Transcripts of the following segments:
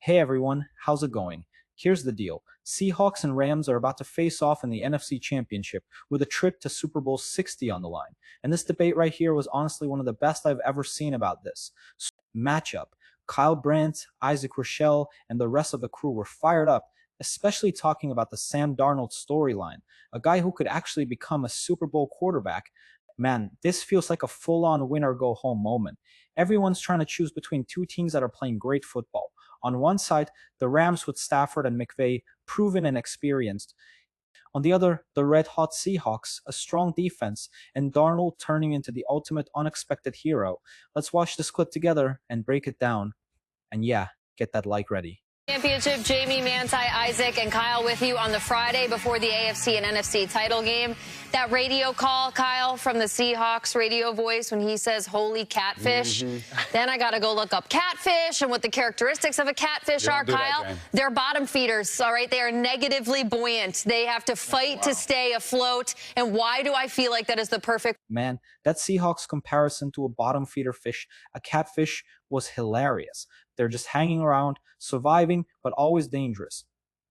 Hey everyone, how's it going? Here's the deal. Seahawks and Rams are about to face off in the NFC Championship with a trip to Super Bowl 60 on the line. And this debate right here was honestly one of the best I've ever seen about this. Matchup. Kyle Brandt, Isaac Rochelle, and the rest of the crew were fired up, especially talking about the Sam Darnold storyline, a guy who could actually become a Super Bowl quarterback. Man, this feels like a full-on win-or-go-home moment. Everyone's trying to choose between two teams that are playing great football. On one side, the Rams with Stafford and McVay, proven and experienced. On the other, the red-hot Seahawks, a strong defense, and Darnold turning into the ultimate unexpected hero. Let's watch this clip together and break it down. And yeah, get that like ready. Championship, Jamie, Manti, Isaac, and Kyle with you on the Friday before the AFC and NFC title game. That radio call, Kyle, from the Seahawks radio voice when he says, holy catfish. Then I got to go look up catfish and what the characteristics of a catfish are, Kyle. They're bottom feeders, all right? They are negatively buoyant. They have to fight to stay afloat. And why do I feel like that is the perfect... Man, that Seahawks comparison to a bottom feeder fish, a catfish, was hilarious. They're just hanging around, surviving, but always dangerous.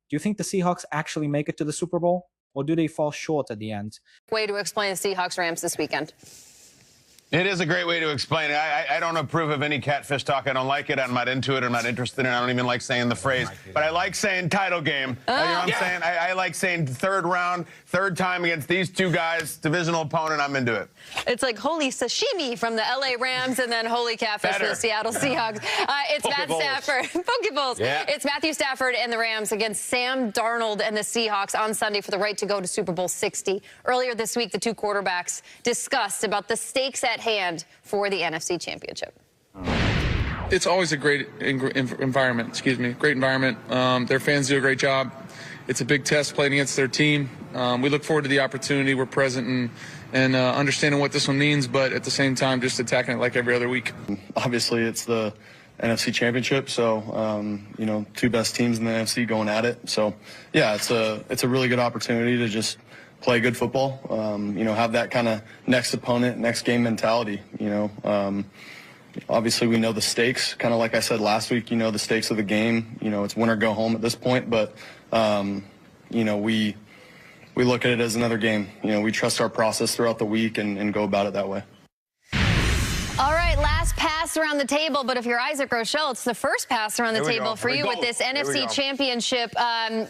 Do you think the Seahawks actually make it to the Super Bowl? Or do they fall short at the end? Way to explain the Seahawks-Rams this weekend. It is a great way to explain it. I don't approve of any catfish talk. I don't like it. I'm not into it. I'm not interested in it. I don't even like saying the phrase. But I like saying title game. You know what I'm saying? I like saying third round, third time against these two guys, divisional opponent. I'm into it. It's like holy sashimi from the LA Rams and then holy catfish for the Seattle Seahawks. It's Matt Stafford. Pokeballs. Yeah. It's Matthew Stafford and the Rams against Sam Darnold and the Seahawks on Sunday for the right to go to Super Bowl 60. Earlier this week, the two quarterbacks discussed about the stakes at hand for the NFC Championship. It's always a great environment, great environment. Their fans do a great job. It's a big test playing against their team. We look forward to the opportunity. We're present and understanding what this one means, but at the same time, just attacking it like every other week. Obviously, it's the NFC Championship, so, you know, two best teams in the NFC going at it. So, yeah, it's a really good opportunity to just play good football, you know, have that kind of next opponent, next game mentality, you know. Obviously, we know the stakes, kind of like I said last week, you know, the stakes of the game. You know, it's win or go home at this point, but, you know, we look at it as another game. You know, we trust our process throughout the week and go about it that way. All right, last pass around the table, but if you're Isaac Rochelle, it's the first pass around the table for you with this NFC Championship.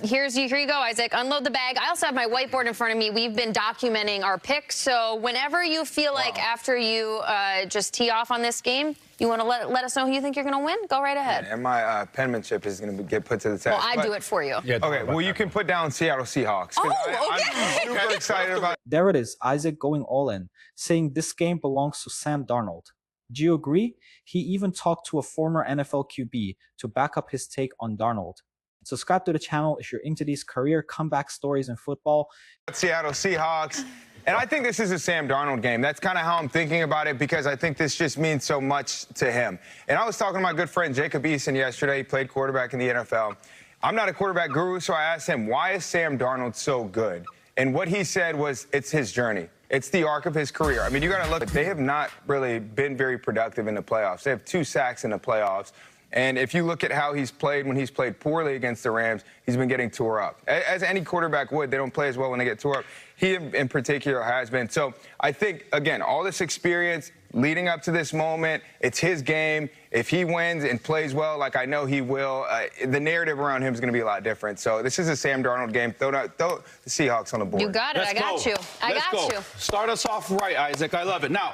Here you go, Isaac. Unload the bag. I also have my whiteboard in front of me. We've been documenting our picks, so whenever you feel like after you just tee off on this game, you want to let us know who you think you're going to win, go right ahead. And my penmanship is going to get put to the test. Well, I do it for you. Yeah, okay, well, you can put down Seattle Seahawks. Oh, okay. I'm super excited about it. There it is, Isaac going all in, saying this game belongs to Sam Darnold. Do you agree? He even talked to a former NFL QB to back up his take on Darnold. Subscribe to the channel if you're into these career comeback stories in football. Seattle Seahawks. And I think this is a Sam Darnold game. That's kind of how I'm thinking about it because I think this just means so much to him. And I was talking to my good friend Jacob Eason yesterday. He played quarterback in the NFL. I'm not a quarterback guru, so I asked him, why is Sam Darnold so good? And what he said was, it's his journey. It's the arc of his career. I mean, you got to look. They have not really been very productive in the playoffs. They have 2 sacks in the playoffs. And if you look at how he's played when he's played poorly against the Rams, he's been getting tore up. As any quarterback would, they don't play as well when they get tore up. He, in particular, has been. So I think, again, all this experience leading up to this moment, it's his game. If he wins and plays well, like I know he will, the narrative around him is going to be a lot different. So this is a Sam Darnold game. Throw the Seahawks on the board. You got it. I got you. I got you. Start us off right, Isaac. I love it. Now,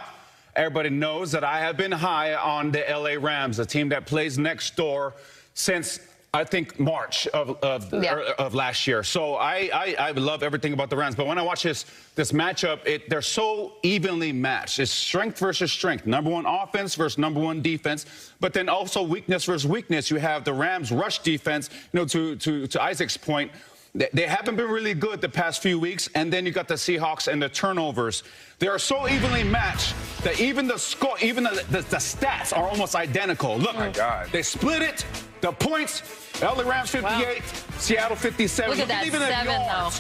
everybody knows that I have been high on the LA Rams, a team that plays next door since, I think, March of last year. So I love everything about the Rams. But when I watch this matchup, they're so evenly matched. It's strength versus strength. Number 1 offense versus number 1 defense. But then also weakness versus weakness. You have the Rams rush defense, you know, to Isaac's point. They haven't been really good the past few weeks, and then you got the Seahawks and the turnovers. They are so evenly matched that even the score, even the stats are almost identical. Look, they split it. The points, LA Rams 58, Seattle 57. Look at that 7, though.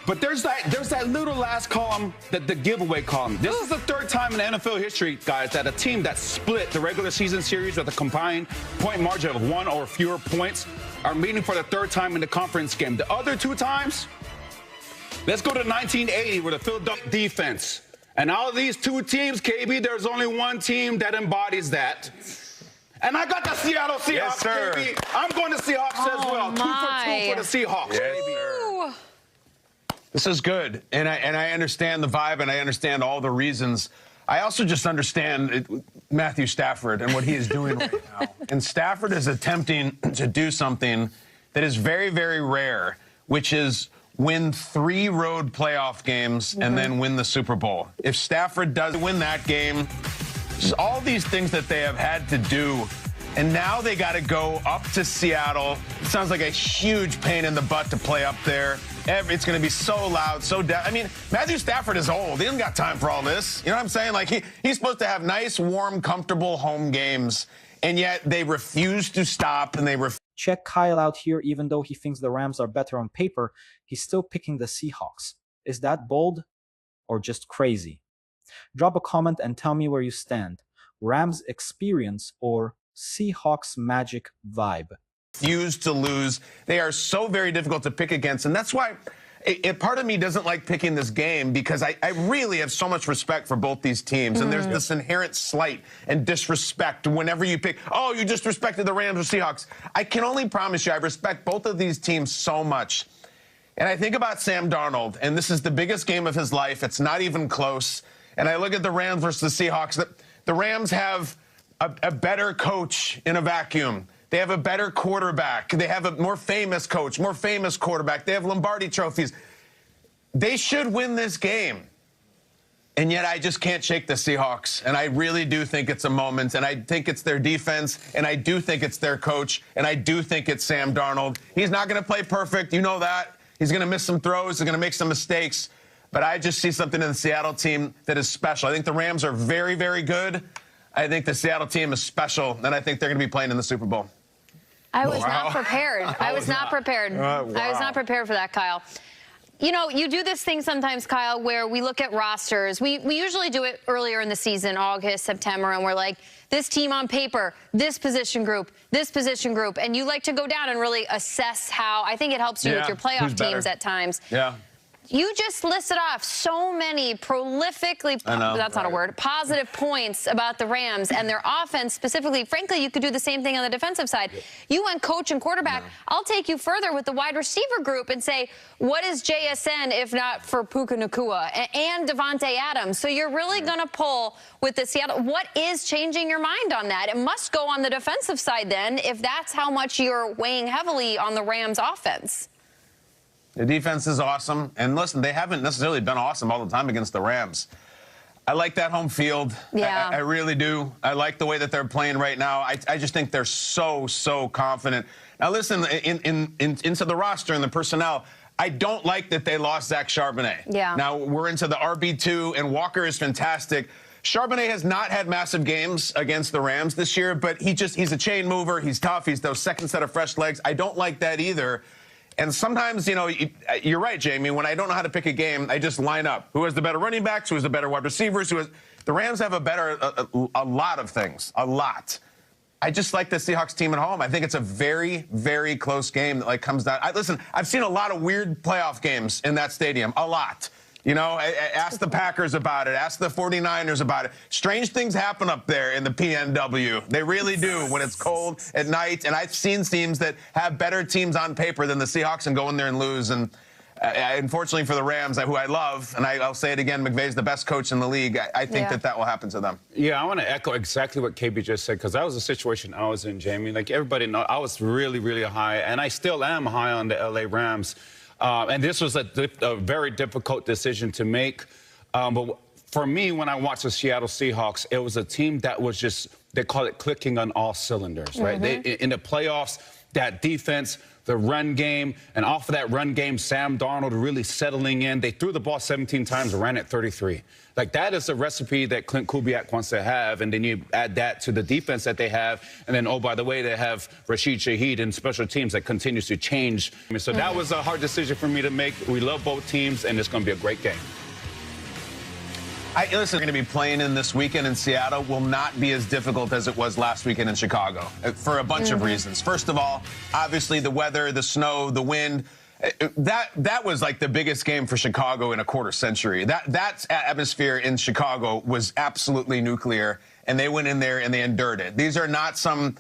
But there's that little last column, the giveaway column. This is the third time in NFL history, guys, that a team that split the regular season series with a combined point margin of 1 or fewer points are meeting for the third time in the conference game. The other 2 times, let's go to 1980 with the Philadelphia defense. And out of these 2 teams, KB, there's only one team that embodies that. And I got the Seattle Seahawks, yes, sir. KB. I'm going to Seahawks as well. 2 for 2 for the Seahawks, yes, This is good, and I understand the vibe, and I understand all the reasons. I also just understand Matthew Stafford and what he is doing right now. And Stafford is attempting to do something that is very, very rare, which is win 3 road playoff games and then win the Super Bowl. If Stafford does win that game, all these things that they have had to do, and now they got to go up to Seattle. It sounds like a huge pain in the butt to play up there. It's going to be so loud, so I mean, Matthew Stafford is old. He hasn't got time for all this. You know what I'm saying? Like, he's supposed to have nice, warm, comfortable home games, and yet they refuse to stop, and they Check Kyle out here. Even though he thinks the Rams are better on paper, he's still picking the Seahawks. Is that bold or just crazy? Drop a comment and tell me where you stand. Rams experience or Seahawks magic vibe? refuse to lose. They are so very difficult to pick against, and that's why part of me doesn't like picking this game, because I really have so much respect for both these teams, and there's this inherent slight and disrespect whenever you pick, oh, you just respected the Rams or Seahawks. I can only promise you I respect both of these teams so much. And I think about Sam Darnold, and this is the biggest game of his life. It's not even close. And I look at the Rams versus the Seahawks. The Rams have a better coach in a vacuum. They have a better quarterback. They have a more famous coach, more famous quarterback. They have Lombardi trophies. They should win this game. And yet I just can't shake the Seahawks. And I really do think it's a moment. And I think it's their defense. And I do think it's their coach. And I do think it's Sam Darnold. He's not going to play perfect. You know that. He's going to miss some throws. He's going to make some mistakes. But I just see something in the Seattle team that is special. I think the Rams are very, very good. I think the Seattle team is special. And I think they're going to be playing in the Super Bowl. I was not prepared. I was not prepared. Wow. I was not prepared for that, Kyle. You know, you do this thing sometimes, Kyle, where we look at rosters. We usually do it earlier in the season, August, September, and we're like, this team on paper, this position group, and you like to go down and really assess how. I think it helps you with your playoff teams at times. Yeah. You just listed off so many prolifically, that's not a word, positive points about the Rams and their offense specifically. Frankly, you could do the same thing on the defensive side. You went coach and quarterback. I'll take you further with the wide receiver group and say, what is JSN if not for Puka Nacua and Devontae Adams? So you're really going to pull with the Seattle. What is changing your mind on that? It must go on the defensive side then, if that's how much you're weighing heavily on the Rams offense. The defense is awesome. And listen, they haven't necessarily been awesome all the time against the Rams. I like that home field. Yeah. I really do. I like the way that they're playing right now. I just think they're so confident. Now, listen, into the roster and the personnel, I don't like that they lost Zach Charbonnet. Yeah. Now, we're into the RB2, and Walker is fantastic. Charbonnet has not had massive games against the Rams this year, but he's a chain mover. He's tough. He's those second set of fresh legs. I don't like that either. And sometimes, you know, you're right, Jamie. When I don't know how to pick a game, I just line up. Who has the better running backs? Who has the better wide receivers? The Rams have a lot of things, a lot. I just like the Seahawks team at home. I think it's a very, very close game that comes down. Listen, I've seen a lot of weird playoff games in that stadium, a lot. You know, ask the Packers about it. Ask the 49ers about it. Strange things happen up there in the PNW. They really do when it's cold at night. And I've seen teams that have better teams on paper than the Seahawks and go in there and lose. And unfortunately for the Rams, who I love, and I'll say it again, McVay's the best coach in the league. I think that will happen to them. Yeah, I want to echo exactly what KB just said, because that was the situation I was in, Jamie. Like everybody knows, I was really, really high, and I still am high on the LA Rams. And this was a very difficult decision to make. But for me, when I watched the Seattle Seahawks, it was a team that was just, they call it clicking on all cylinders, right? In the playoffs, that defense, the run game, and off of that run game, Sam Darnold really settling in. They threw the ball 17 times, ran it 33. Like, that is a recipe that Clint Kubiak wants to have, and then you add that to the defense that they have, and then, oh, by the way, they have Rashid Shaheed in special teams that continues to change. So that was a hard decision for me to make. We love both teams, and it's going to be a great game. Listen, we're going to be playing in this weekend in Seattle will not be as difficult as it was last weekend in Chicago for a bunch of reasons. First of all, obviously the weather, the snow, the wind. That was like the biggest game for Chicago in a quarter century. That atmosphere in Chicago was absolutely nuclear, and they went in there and they endured it. These are not some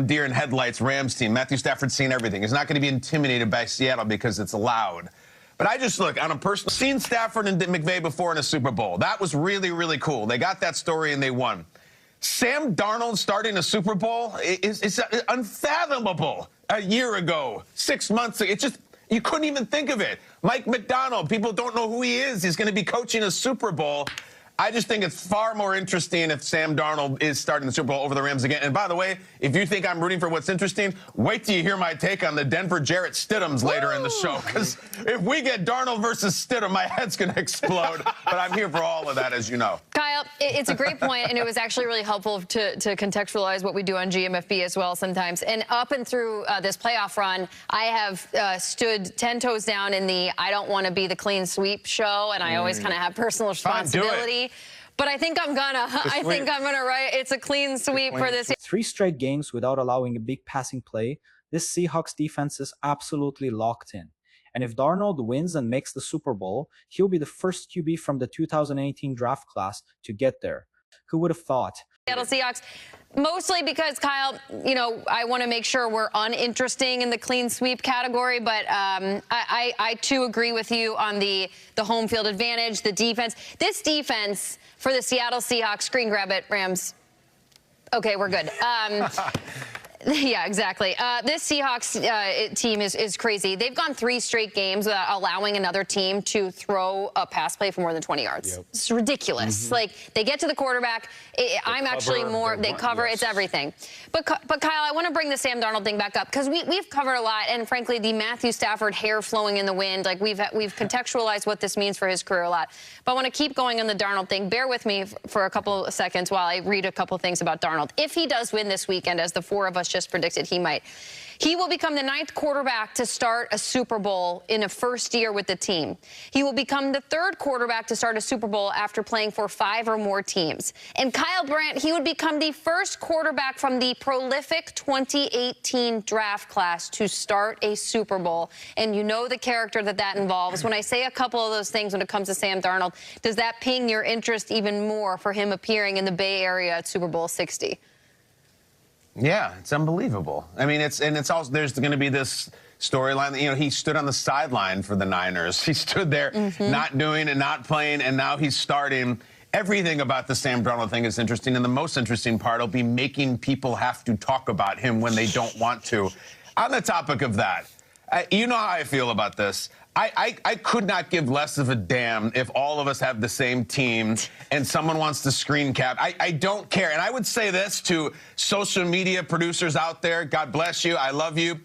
deer in headlights Rams team. Matthew Stafford's seen everything. He's not going to be intimidated by Seattle because it's loud. But I just look, on a personal, seen Stafford and McVay before in a Super Bowl. That was really, really cool. They got that story and they won. Sam Darnold starting a Super Bowl is unfathomable. A year ago, 6 months ago, it's just, you couldn't even think of it. Mike McDonald, people don't know who he is. He's going to be coaching a Super Bowl. I just think it's far more interesting if Sam Darnold is starting the Super Bowl over the Rams again. And by the way, if you think I'm rooting for what's interesting, wait till you hear my take on the Denver Jarrett Stidhams later in the show. Because if we get Darnold versus Stidham, my head's going to explode. But I'm here for all of that, as you know. Kyle, it's a great point, and it was actually really helpful to contextualize what we do on GMFB as well sometimes. And up and through this playoff run, I have stood 10 toes down in the I don't want to be the clean sweep show, and I always kind of have personal responsibility. But I think I'm gonna write it's a clean sweep for this. 3 straight games without allowing a big passing play, this Seahawks defense is absolutely locked in. And if Darnold wins and makes the Super Bowl, he'll be the first QB from the 2018 draft class to get there. Who would have thought? Seattle Seahawks, mostly because, Kyle, you know, I want to make sure we're uninteresting in the clean sweep category, but I too agree with you on the home field advantage, the defense. This defense for the Seattle Seahawks, screen grab it, Rams. Okay, we're good. Yeah, exactly. This Seahawks team is crazy. They've gone 3 straight games without allowing another team to throw a pass play for more than 20 yards. Yep. It's ridiculous. Like, they get to the quarterback. I'm actually more, they cover, it's everything. But Kyle, I want to bring the Sam Darnold thing back up because we've covered a lot, and frankly, the Matthew Stafford hair flowing in the wind, like we've contextualized what this means for his career a lot. But I want to keep going on the Darnold thing. Bear with me for a couple of seconds while I read a couple things about Darnold. If he does win this weekend, as the 4 of us just predicted he might, he will become the 9th quarterback to start a Super Bowl in a first year with the team. He will become the 3rd quarterback to start a Super Bowl after playing for 5 or more teams. And Kyle Brandt, he would become the first quarterback from the prolific 2018 draft class to start a Super Bowl. And you know the character that involves. When I say a couple of those things when it comes to Sam Darnold, does that ping your interest even more for him appearing in the Bay Area at Super Bowl 60? Yeah, it's unbelievable. I mean, it's also, there's going to be this storyline that, you know, he stood on the sideline for the Niners. He stood there not doing and not playing, and now he's starting. Everything about the Sam Darnold thing is interesting, and the most interesting part will be making people have to talk about him when they don't want to. On the topic of that, you know how I feel about this. I could not give less of a damn if all of us have the same team and someone wants to screen cap. I don't care. And I would say this to social media producers out there. God bless you. I love you.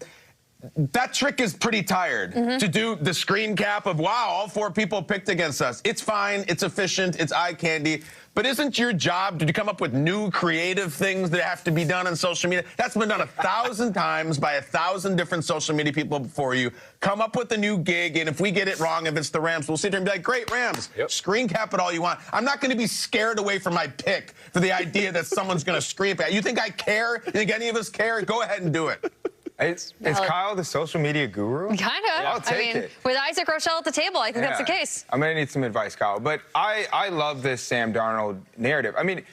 That trick is pretty tired to do the screen cap of, wow, all 4 people picked against us. It's fine. It's efficient. It's eye candy. But isn't your job to come up with new creative things that have to be done on social media? That's been done 1,000 times by 1,000 different social media people before you. Come up with a new gig, and if we get it wrong, if it's the Rams, we'll sit there and be like, great, Rams, screen cap it all you want. I'm not going to be scared away from my pick for the idea that someone's going to screen cap. You think I care? You think any of us care? Go ahead and do it. Is Kyle the social media guru? Kind of. I'll take it. With Isaac Rochelle at the table, I think that's the case. I'm going to need some advice, Kyle. But I love this Sam Darnold narrative. I mean,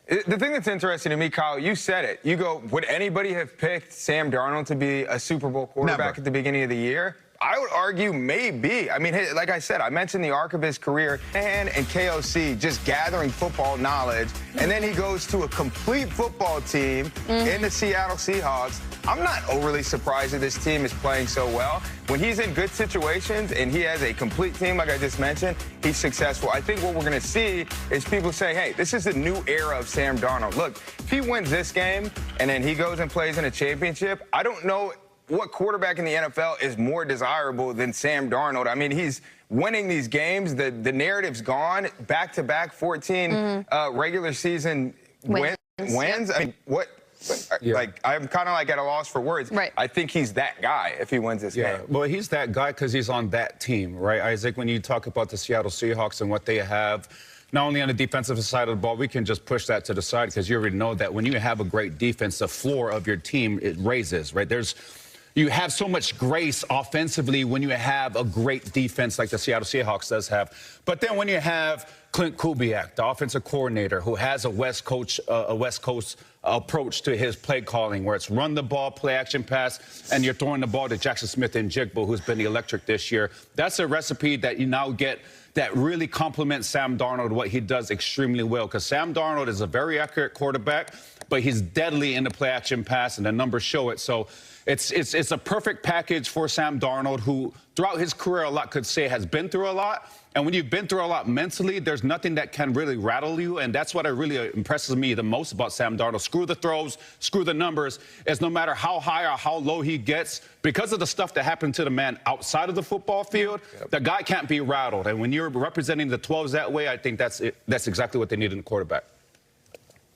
the thing that's interesting to me, Kyle, you said it. You go, would anybody have picked Sam Darnold to be a Super Bowl quarterback at the beginning of the year? I would argue maybe. I mean, like I said, I mentioned the arc of his career and KOC just gathering football knowledge. And then he goes to a complete football team in the Seattle Seahawks. I'm not overly surprised that this team is playing so well. When he's in good situations and he has a complete team, like I just mentioned, he's successful. I think what we're going to see is people saying, hey, this is a new era of Sam Darnold. Look, if he wins this game and then he goes and plays in a championship, I don't know what quarterback in the NFL is more desirable than Sam Darnold. I mean, he's winning these games. The narrative's gone. Back-to-back 14 regular season wins. I mean, what? Like, I'm kind of like at a loss for words. Right. I think he's that guy if he wins this game. Well, he's that guy because he's on that team, right, Isaac? When you talk about the Seattle Seahawks and what they have, not only on the defensive side of the ball, we can just push that to the side because you already know that when you have a great defense, the floor of your team, it raises, right? You have so much grace offensively when you have a great defense like the Seattle Seahawks does have. But then when you have Clint Kubiak, the offensive coordinator, who has a West Coast approach to his play calling, where it's run the ball, play action pass, and you're throwing the ball to Jackson Smith and Jigbo, who's been electric this year. That's a recipe that you now get that really complements Sam Darnold, what he does extremely well. Because Sam Darnold is a very accurate quarterback, but he's deadly in the play action pass, and the numbers show it. So it's a perfect package for Sam Darnold, who throughout his career, a lot could say, has been through a lot. And when you've been through a lot mentally, there's nothing that can really rattle you. And that's what really impresses me the most about Sam Darnold. Screw the throws, screw the numbers, is no matter how high or how low he gets, because of the stuff that happened to the man outside of the football field, the guy can't be rattled. And when you're representing the 12s that way, I think that's exactly what they need in a quarterback.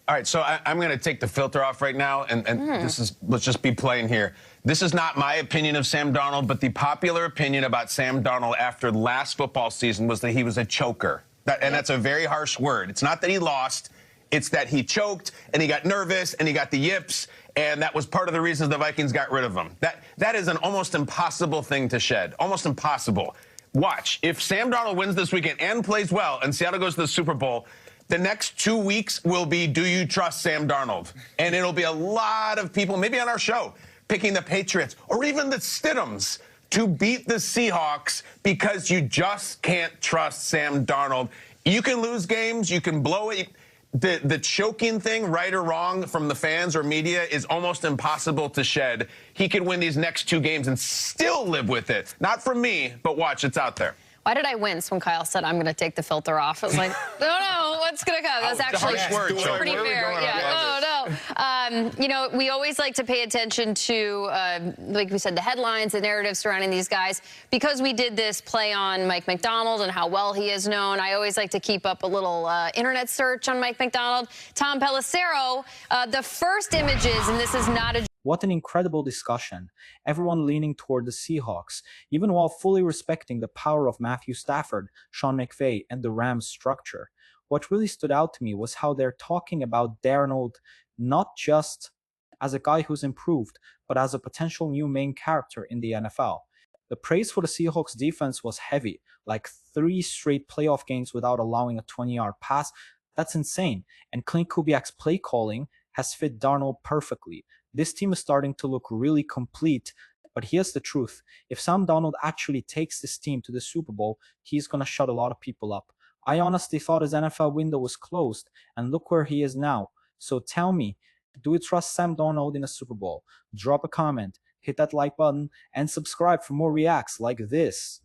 All right, so I'm going to take the filter off right now, and let's just be plain here. This is not my opinion of Sam Darnold, but the popular opinion about Sam Darnold after last football season was that he was a choker. And that's a very harsh word. It's not that he lost. It's that he choked, and he got nervous, and he got the yips, and that was part of the reasons the Vikings got rid of him. That is an almost impossible thing to shed. Almost impossible. Watch. If Sam Darnold wins this weekend and plays well, and Seattle goes to the Super Bowl, the next 2 weeks will be, do you trust Sam Darnold? And it'll be a lot of people, maybe on our show, picking the Patriots or even the Stidhams to beat the Seahawks because you just can't trust Sam Darnold. You can lose games. You can blow it. The choking thing, right or wrong, from the fans or media is almost impossible to shed. He could win these next 2 games and still live with it. Not from me, but watch, it's out there. Why did I wince when Kyle said I'm going to take the filter off? I was like, no, what's going to come? That's actually pretty fair. You know, we always like to pay attention to, like we said, the headlines, the narrative surrounding these guys. Because we did this play on Mike Macdonald and how well he is known, I always like to keep up a little internet search on Mike Macdonald. Tom Pelissero, the first images, and this is not a... What an incredible discussion. Everyone leaning toward the Seahawks, even while fully respecting the power of Matthew Stafford, Sean McVay, and the Rams' structure. What really stood out to me was how they're talking about Darnold not just as a guy who's improved, but as a potential new main character in the NFL. The praise for the Seahawks defense was heavy, like 3 straight playoff games without allowing a 20-yard pass. That's insane. And Clint Kubiak's play calling has fit Darnold perfectly. This team is starting to look really complete, but here's the truth. If Sam Darnold actually takes this team to the Super Bowl, he's going to shut a lot of people up. I honestly thought his NFL window was closed, and look where he is now. So tell me, do you trust Sam Darnold in a Super Bowl? Drop a comment, hit that like button, and subscribe for more reacts like this.